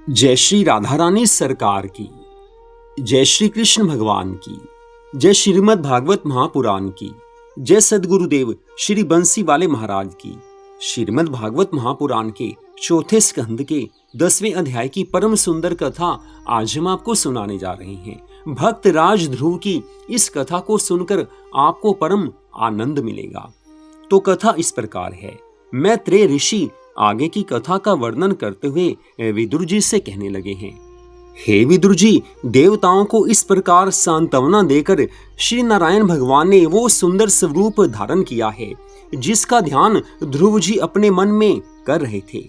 जय श्री राधा रानी सरकार की, जय श्री कृष्ण भगवान की, जय श्रीमद् भागवत महापुराण की, जय सदगुरुदेव श्री बंसी वाले महाराज की। श्रीमद् भागवत महापुराण के चौथे स्कंद के 10वें अध्याय की परम सुंदर कथा आज हम आपको सुनाने जा रहे हैं। भक्त राज ध्रुव की इस कथा को सुनकर आपको परम आनंद मिलेगा। तो कथा इस प्रकार है। मैत्रेय ऋषि आगे की कथा का वर्णन करते हुए विदुर जी से कहने लगे हैं। हे विदुर जी, देवताओं को इस प्रकार सांत्वना देकर श्री नारायण भगवान ने वो सुंदर स्वरूप धारण किया है जिसका ध्यान ध्रुव जी अपने मन में कर रहे थे।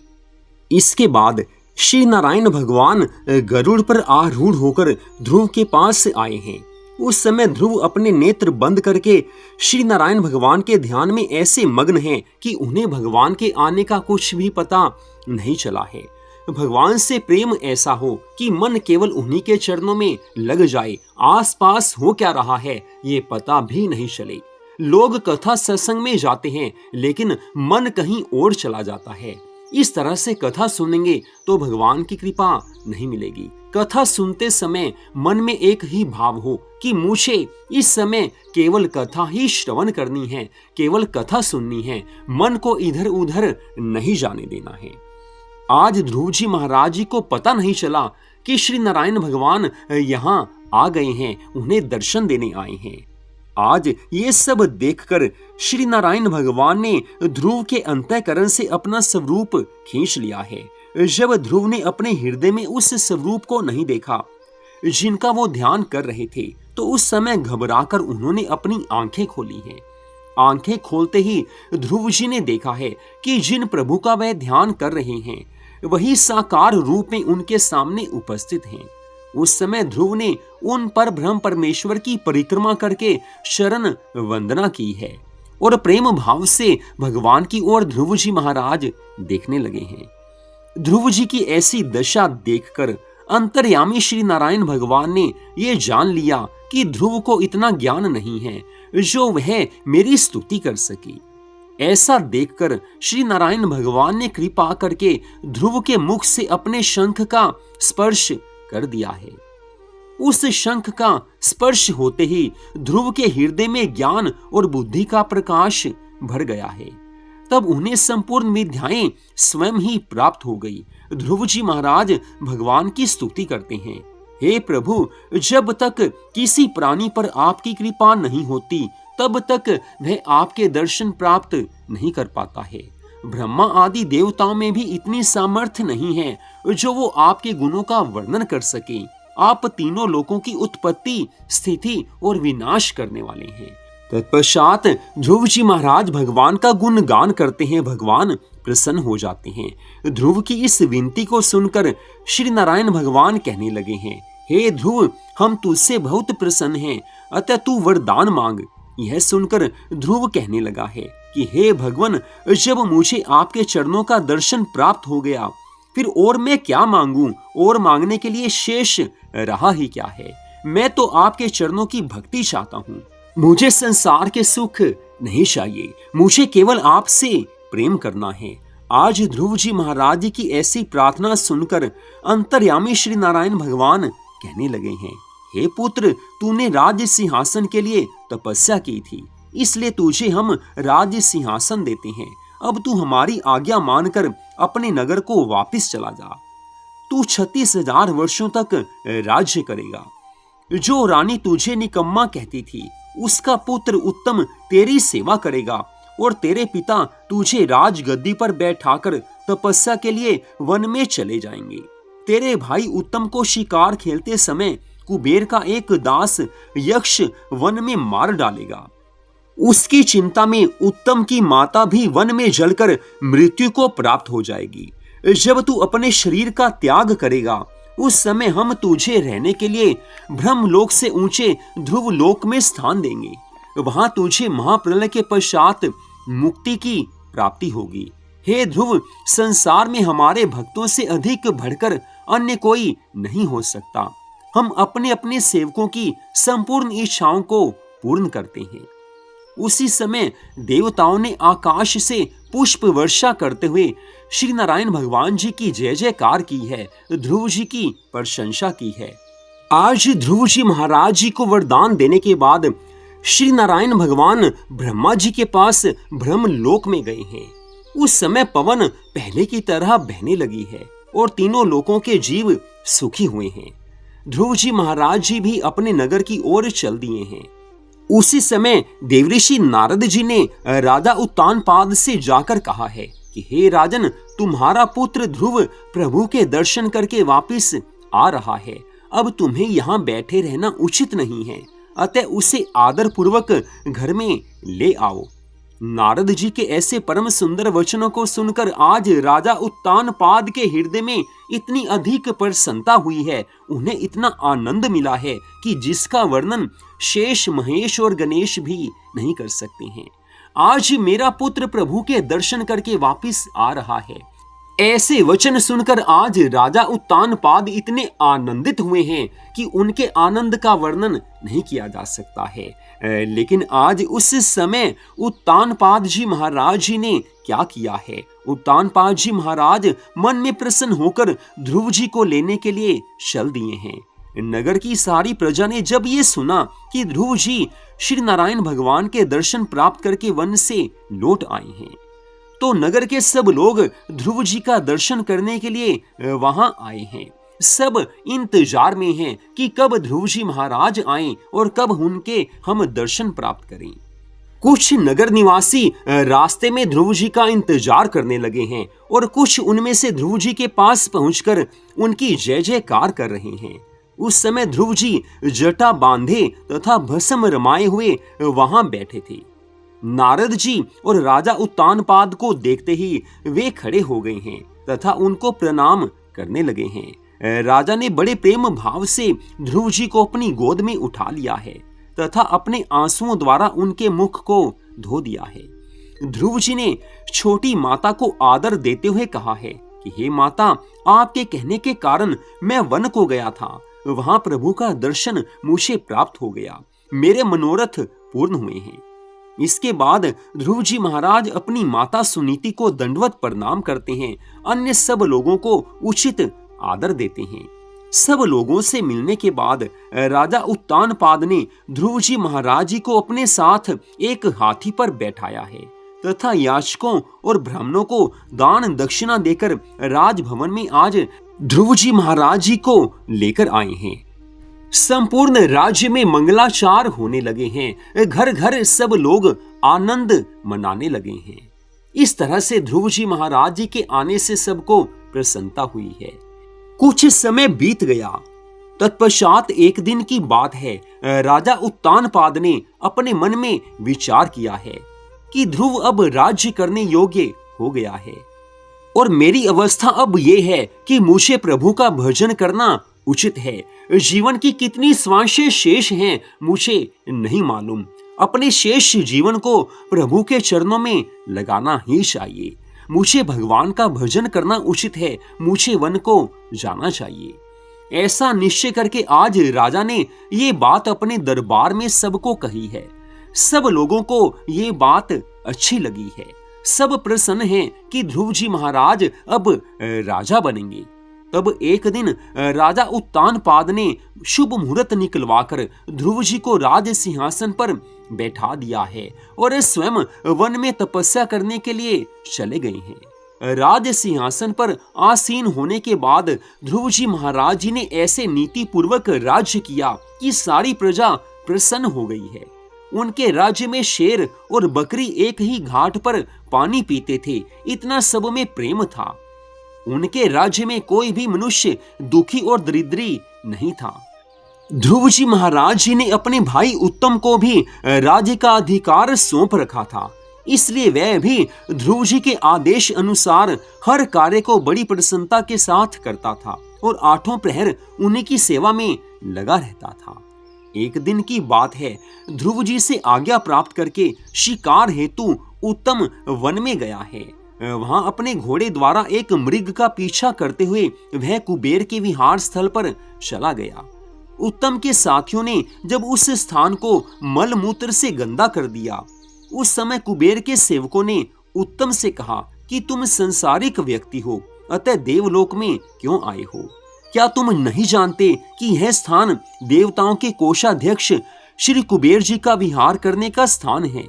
इसके बाद श्री नारायण भगवान गरुड़ पर आरूढ़ होकर ध्रुव के पास आए हैं। उस समय ध्रुव अपने नेत्र बंद करके श्री नारायण भगवान के ध्यान में ऐसे मग्न हैं कि उन्हें भगवान के आने का कुछ भी पता नहीं चला है। भगवान से प्रेम ऐसा हो कि मन केवल उन्हीं के चरणों में लग जाए, आसपास हो क्या रहा है ये पता भी नहीं चले। लोग कथा सत्संग में जाते हैं लेकिन मन कहीं और चला जाता है। इस तरह से कथा सुनेंगे तो भगवान की कृपा नहीं मिलेगी। कथा सुनते समय मन में एक ही भाव हो कि मुझे इस समय केवल कथा ही श्रवण करनी है, केवल कथा सुननी है, मन को इधर उधर नहीं जाने देना है। आज ध्रुव जी महाराज जी को पता नहीं चला कि श्री नारायण भगवान यहाँ आ गए हैं, उन्हें दर्शन देने आए हैं। आज ये सब देखकर श्री नारायण भगवान ने ध्रुव के अंतःकरण से अपना स्वरूप खींच लिया है। जब ध्रुव ने अपने हृदय में उस स्वरूप को नहीं देखा जिनका वो ध्यान कर रहे थे, तो उस समय घबराकर उन्होंने अपनी आंखें खोली हैं। आंखें खोलते ही ध्रुव जी ने देखा है कि जिन प्रभु का वह ध्यान कर रहे हैं वही साकार रूप में उनके सामने उपस्थित हैं। उस समय ध्रुव ने उन पर ब्रह्म परमेश्वर की परिक्रमा करके शरण वंदना की है और प्रेम भाव से भगवान की ओर ध्रुव जी महाराज देखने लगे हैं। ध्रुव जी की ऐसी दशा देखकर अंतर्यामी श्री नारायण भगवान ने ये जान लिया कि ध्रुव को इतना ज्ञान नहीं है जो वह मेरी स्तुति कर सके। ऐसा देखकर श्री नारायण भगवान ने कृपा करके ध्रुव के मुख से अपने शंख का स्पर्श कर दिया है। उस शंख का स्पर्श होते ही ध्रुव के हृदय में ज्ञान और बुद्धि का प्रकाश भर गया है। तब उन्हें संपूर्ण विद्याएं स्वयं ही प्राप्त हो गई। ध्रुव जी महाराज भगवान की स्तुति करते हैं। हे प्रभु, जब तक किसी प्राणी पर आपकी कृपा नहीं होती तब तक वह आपके दर्शन प्राप्त नहीं कर पाता है। ब्रह्मा आदि देवताओं में भी इतनी सामर्थ्य नहीं है जो वो आपके गुणों का वर्णन कर सके। आप तीनों लोकों की उत्पत्ति, स्थिति और विनाश करने वाले हैं। तत्पश्चात ध्रुव जी महाराज भगवान का गुणगान करते हैं। भगवान प्रसन्न हो जाते हैं। ध्रुव की इस विनती को सुनकर श्री नारायण भगवान कहने लगे हैं, हे ध्रुव, हम तुझसे बहुत प्रसन्न हैं, अतः तू वरदान मांग। यह सुनकर ध्रुव कहने लगा है कि हे भगवान, जब मुझे आपके चरणों का दर्शन प्राप्त हो गया फिर और मैं क्या मांगूं, और मांगने के लिए शेष रहा ही क्या है। मैं तो आपके चरणों की भक्ति चाहता हूँ। मुझे संसार के सुख नहीं चाहिए, मुझे केवल आपसे प्रेम करना है। आज ध्रुव जी महाराज जी की ऐसी प्रार्थना सुनकर अंतर्यामी श्री नारायण भगवान कहने लगे हैं, हे पुत्र, तूने राज्य सिंहासन के लिए तपस्या की थी, इसलिए तुझे हम राज्य सिंहासन देते हैं। अब तू हमारी आज्ञा मानकर अपने नगर को वापस चला जा। तू 36,000 वर्षों तक राज्य करेगा। जो रानी तुझे निकम्मा कहती थी उसका पुत्र उत्तम तेरी सेवा करेगा और तेरे पिता तुझे राजगद्दी पर बैठाकर तपस्या के लिए वन में चले जाएंगे। तेरे भाई उत्तम को शिकार खेलते समय कुबेर का एक दास यक्ष वन में मार डालेगा। उसकी चिंता में उत्तम की माता भी वन में जलकर मृत्यु को प्राप्त हो जाएगी। जब तू अपने शरीर का त्याग करेगा उस समय हम तुझे रहने के लिए ब्रह्मलोक से ऊंचे ध्रुव लोक में स्थान देंगे। वहां तुझे महाप्रलय के पश्चात मुक्ति की प्राप्ति होगी। हे ध्रुव, संसार में हमारे भक्तों से अधिक बढ़कर अन्य कोई नहीं हो सकता। हम अपने अपने सेवकों की संपूर्ण इच्छाओं को पूर्ण करते हैं। उसी समय देवताओं ने आकाश से पुष्प वर्षा करते हुए श्री नारायण भगवान जी की जय जयकार की है, ध्रुव जी की प्रशंसा की है। आज ध्रुव जी महाराज जी को वरदान देने के बाद श्री नारायण भगवान ब्रह्मा जी के पास ब्रह्म लोक में गए हैं। उस समय पवन पहले की तरह बहने लगी है और तीनों लोकों के जीव सुखी हुए हैं। ध्रुव जी महाराज जी भी अपने नगर की ओर चल दिए हैं। उसी समय देवऋषि नारद जी ने राजा उत्तानपाद से जाकर कहा है कि हे राजन, तुम्हारा पुत्र ध्रुव प्रभु के दर्शन करके वापिस आ रहा है। अब तुम्हें यहाँ बैठे रहना उचित नहीं है, अतः उसे आदर पूर्वक घर में ले आओ। नारद जी के ऐसे परम सुंदर वचनों को सुनकर आज राजा उत्तानपाद के हृदय में इतनी अधिक प्रसन्नता हुई है, उन्हें इतना आनंद मिला है कि जिसका वर्णन शेष, महेश और गणेश भी नहीं कर सकते हैं। आज मेरा पुत्र प्रभु के दर्शन करके वापिस आ रहा है। ऐसे वचन सुनकर आज राजा उत्तानपाद इतने आनंदित हुए हैं कि उनके आनंद का वर्णन नहीं किया जा सकता है। लेकिन आज उस समय उत्तानपाद जी महाराज जी ने क्या किया है? उत्तानपाद जी महाराज मन में प्रसन्न होकर ध्रुव जी को लेने के लिए चल दिए हैं। नगर की सारी प्रजा ने जब ये सुना कि ध्रुव जी श्री नारायण भगवान के दर्शन प्राप्त करके वन से लौट आए हैं, तो नगर के सब लोग ध्रुव जी का दर्शन करने के लिए वहां आए हैं। सब इंतजार में हैं कि कब ध्रुव जी महाराज आएं और कब उनके हम दर्शन प्राप्त करें। कुछ नगर निवासी रास्ते में ध्रुव जी का इंतजार करने लगे हैं और कुछ उनमें से ध्रुव जी के पास पहुंचकर उनकी जय जयकार कर रहे हैं। उस समय ध्रुव जी जटा बांधे तथा भस्म रमाए हुए वहां बैठे थे। नारद जी और राजा उत्तानपाद को देखते ही वे खड़े हो गए हैं तथा उनको प्रणाम करने लगे हैं। राजा ने बड़े प्रेम भाव से ध्रुव जी को अपनी गोद में उठा लिया है तथा अपने आंसुओं द्वारा उनके मुख को धो दिया है। ध्रुव जी ने छोटी माता को आदर देते हुए कहा है कि हे माता, आपके कहने के कारण मैं वन को गया था, वहां प्रभु का दर्शन मुझे प्राप्त हो गया, मेरे मनोरथ पूर्ण हुए हैं। इसके बाद ध्रुव जी महाराज अपनी माता सुनीति को दंडवत प्रणाम करते हैं, अन्य सब लोगों को उचित आदर देते हैं। सब लोगों से मिलने के बाद राजा उत्तानपाद ने ध्रुव जी महाराज जी को अपने साथ एक हाथी पर बैठाया है तथा याचकों और ब्राह्मणों को दान दक्षिणा देकर राजभवन में आज ध्रुव जी महाराज जी को लेकर आए हैं। संपूर्ण राज्य में मंगलाचार होने लगे हैं, घर घर सब लोग आनंद मनाने लगे हैं। इस तरह से ध्रुव जी महाराज जी के आने से सबको प्रसन्नता हुई है। कुछ समय बीत गया। तत्पश्चात एक दिन की बात है, राजा उत्तानपाद ने अपने मन में विचार किया है कि ध्रुव अब राज्य करने योग्य हो गया है और मेरी अवस्था अब यह है कि मुझे प्रभु का भजन करना उचित है। जीवन की कितनी श्वासें शेष हैं मुझे नहीं मालूम। अपने शेष जीवन को प्रभु के चरणों में लगाना ही चाहिए। मुझे भगवान का भजन करना उचित है, मुझे वन को जाना चाहिए। ऐसा निश्चय करके आज राजा ने ये बात अपने दरबार में सबको कही है। सब लोगों को ये बात अच्छी लगी है। सब प्रसन्न हैं कि ध्रुव जी महाराज अब राजा बनेंगे। तब एक दिन राजा उत्तानपाद ने शुभ मुहूर्त निकलवाकर ध्रुव जी को राज सिंहासन पर बैठा दिया है और स्वयं वन में तपस्या करने के लिए चले गए हैं। राज सिंहासन पर आसीन होने के बाद ध्रुव जी महाराज जी ने ऐसे नीति पूर्वक राज्य किया कि सारी प्रजा प्रसन्न हो गई है। उनके राज्य में शेर और बकरी एक ही घाट पर पानी पीते थे, इतना सब में प्रेम था। उनके राज्य में कोई भी मनुष्य दुखी और दरिद्री नहीं था। ध्रुव जी महाराज जी ने अपने भाई उत्तम को भी राज्य का अधिकार सौंप रखा था, इसलिए वह भी ध्रुव जी के आदेश अनुसार हर कार्य को बड़ी प्रसन्नता के साथ करता था और आठों प्रहर उन्हीं की सेवा में लगा रहता था। एक दिन की बात है, ध्रुव जी से आज्ञा प्राप्त करके शिकार हेतु उत्तम वन में गया है। वहां अपने घोड़े द्वारा एक मृग का पीछा करते हुए वह कुबेर के विहार स्थल पर चला गया। उत्तम के साथियों ने जब उस स्थान को मलमूत्र से गंदा कर दिया, उस समय कुबेर के सेवकों ने उत्तम से कहा कि तुम संसारिक व्यक्ति हो, अतः देवलोक में क्यों आए हो? क्या तुम नहीं जानते कि यह स्थान देवताओं के कोषाध्यक्ष श्री कुबेर जी का विहार करने का स्थान है?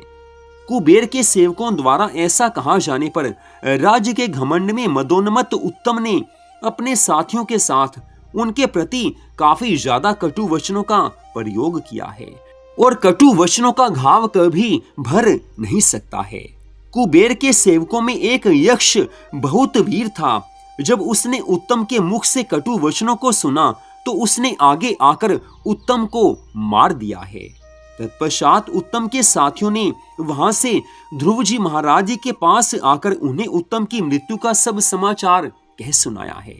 कुबेर के सेवकों द्वारा ऐसा कहा जाने पर राज्य के घमंड में मदोन्मत्त उत्तम ने अपने साथियों के साथ उनके प्रति काफी ज्यादा कटु वचनों का प्रयोग किया है, और कटु वचनों का घाव कभी भर नहीं सकता है। कुबेर के सेवकों में एक यक्ष बहुत वीर था। जब उसने उत्तम के मुख से कटु वचनों को सुना तो उसने आगे आकर उत्तम को मार दिया है। तत्पश्चात उत्तम के साथियों ने वहां से ध्रुव जी महाराज जी के पास आकर उन्हें उत्तम की मृत्यु का सब समाचार कह सुनाया है।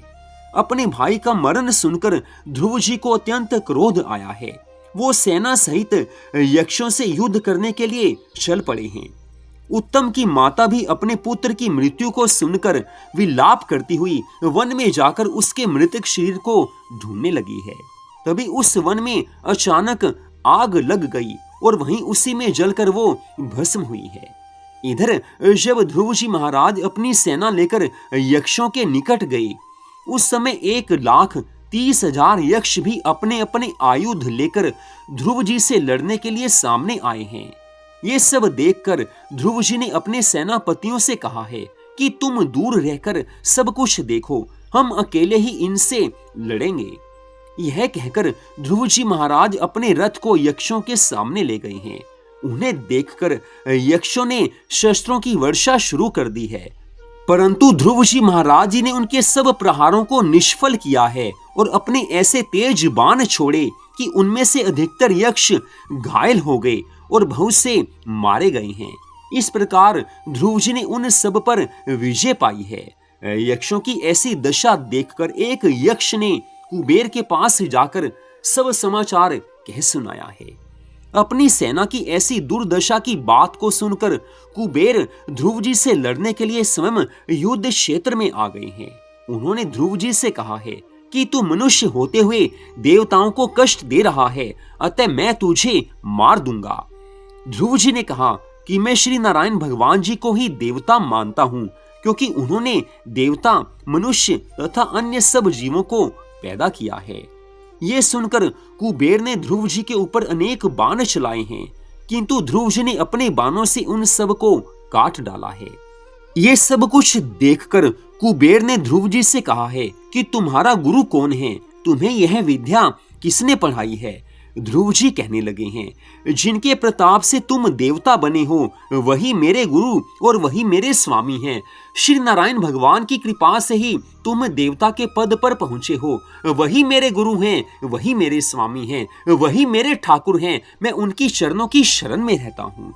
अपने भाई का मरण सुनकर ध्रुव जी को अत्यंत क्रोध आया है। वो सेना सहित यक्षों से युद्ध करने के लिए चल पड़े हैं। उत्तम की माता भी अपने पुत्र की मृत्यु को सुनकर विलाप करती हुई वन में जाकर उसके मृतक शरीर को ढूंढने लगी है। तभी उस वन में अचानक आग लग गई और वहीं उसी में जलकर वो भस्म हुई है। इधर जब ध्रुव जी महाराज अपनी सेना लेकर यक्षों के निकट गए, उस समय 1,30,000 यक्ष भी अपने अपने आयुध लेकर ध्रुव जी से लड़ने के लिए सामने आए हैं। ये सब देखकर ध्रुव जी ने अपने सेनापतियों से कहा है कि तुम दूर रहकर सब कुछ देखो, हम अकेले ही इनसे लड़ेंगे। यह कहकर ध्रुव जी महाराज अपने रथ को यक्षों के सामने ले गए हैं। उन्हें देखकर यक्षों ने शस्त्रों की वर्षा शुरू कर दी है, परंतु ध्रुव जी महाराज जी ने उनके सब प्रहारों को निष्फल किया है और अपने ऐसे तेज बाण छोड़े कि उनमें से अधिकतर यक्ष घायल हो गए और बहुत से मारे गए हैं। इस प्रकार ध्रुव जी ने उन सब पर विजय पाई है। यक्षों की ऐसी दशा देखकर एक यक्ष ने कुबेर के पास जाकर सब समाचार कह सुनाया है। अपनी सेना की ऐसी दुर्दशा की बात को सुनकर कुबेर ध्रुव जी से लड़ने के लिए स्वयं युद्ध क्षेत्र में आ गए हैं। उन्होंने ध्रुव जी से कहा है कि तू मनुष्य होते हुए देवताओं को कष्ट दे रहा है, अतः मैं तुझे मार दूंगा। ध्रुव जी ने कहा कि मैं श्री नारायण भगवान जी को ही देवता मानता हूँ, क्योंकि उन्होंने देवता, मनुष्य तथा अन्य सब जीवों को पैदा किया है। ये सुनकर कुबेर ने ध्रुव जी के ऊपर अनेक बाण चलाए हैं, किंतु ध्रुव जी ने अपने बाणों से उन सब को काट डाला है। ये सब कुछ देखकर कुबेर ने ध्रुव जी से कहा है कि तुम्हारा गुरु कौन है, तुम्हें यह विद्या किसने पढ़ाई है? ध्रुव जी कहने लगे हैं, जिनके प्रताप से तुम देवता बने हो वही मेरे गुरु और वही मेरे स्वामी हैं। श्री नारायण भगवान की कृपा से ही तुम देवता के पद पर पहुंचे हो। वही मेरे गुरु हैं, वही मेरे स्वामी हैं, वही मेरे ठाकुर हैं। मैं उनकी चरणों की शरण में रहता हूँ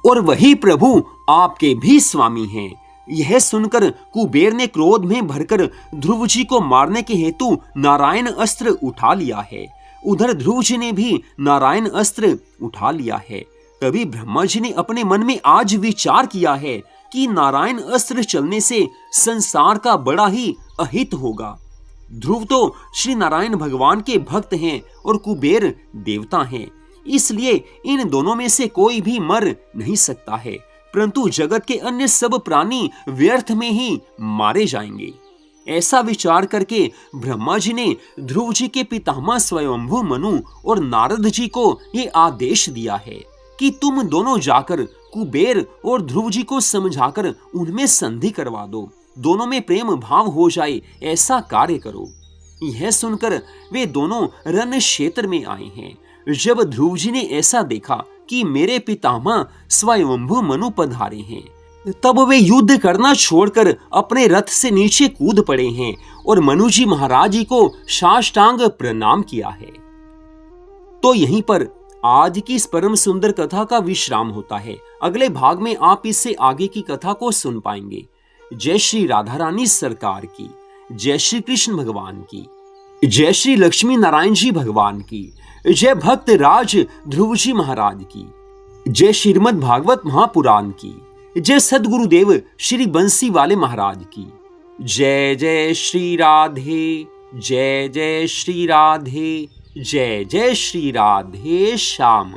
और वही प्रभु आपके भी स्वामी हैं। यह सुनकर कुबेर ने क्रोध में भरकर ध्रुव जी को मारने के हेतु नारायण अस्त्र उठा लिया है। उधर ध्रुव जी ने भी नारायण अस्त्र उठा लिया है। तभी ब्रह्मा जी ने अपने मन में आज विचार किया है कि नारायण अस्त्र चलने से संसार का बड़ा ही अहित होगा। ध्रुव तो श्री नारायण भगवान के भक्त हैं और कुबेर देवता हैं, इसलिए इन दोनों में से कोई भी मर नहीं सकता है, परंतु जगत के अन्य सब प्राणी व्यर्थ में ही मारे जाएंगे। ऐसा विचार करके ब्रह्मा जी ने ध्रुव जी के पितामह स्वयंभू मनु और नारद जी को ये आदेश दिया है कि तुम दोनों जाकर कुबेर और ध्रुव जी को समझाकर उनमें संधि करवा दो, दोनों में प्रेम भाव हो जाए, ऐसा कार्य करो। यह सुनकर वे दोनों रण क्षेत्र में आए हैं। जब ध्रुव जी ने ऐसा देखा कि मेरे पितामह स्वयंभू मनु पधारे हैं, तब वे युद्ध करना छोड़कर अपने रथ से नीचे कूद पड़े हैं और मनु जी महाराज जी को साष्टांग प्रणाम किया है। तो यहीं पर आज की इस परम सुंदर कथा का विश्राम होता है। अगले भाग में आप इससे आगे की कथा को सुन पाएंगे। जय श्री राधा रानी सरकार की, जय श्री कृष्ण भगवान की, जय श्री लक्ष्मी नारायण जी भगवान की, जय भक्त राज ध्रुव जी महाराज की, जय श्रीमद् भागवत महापुराण की, जय सद्गुरुदेव श्री बंसी वाले महाराज की। जय जय श्री राधे, जय जय श्री राधे, जय जय श्री राधे श्याम।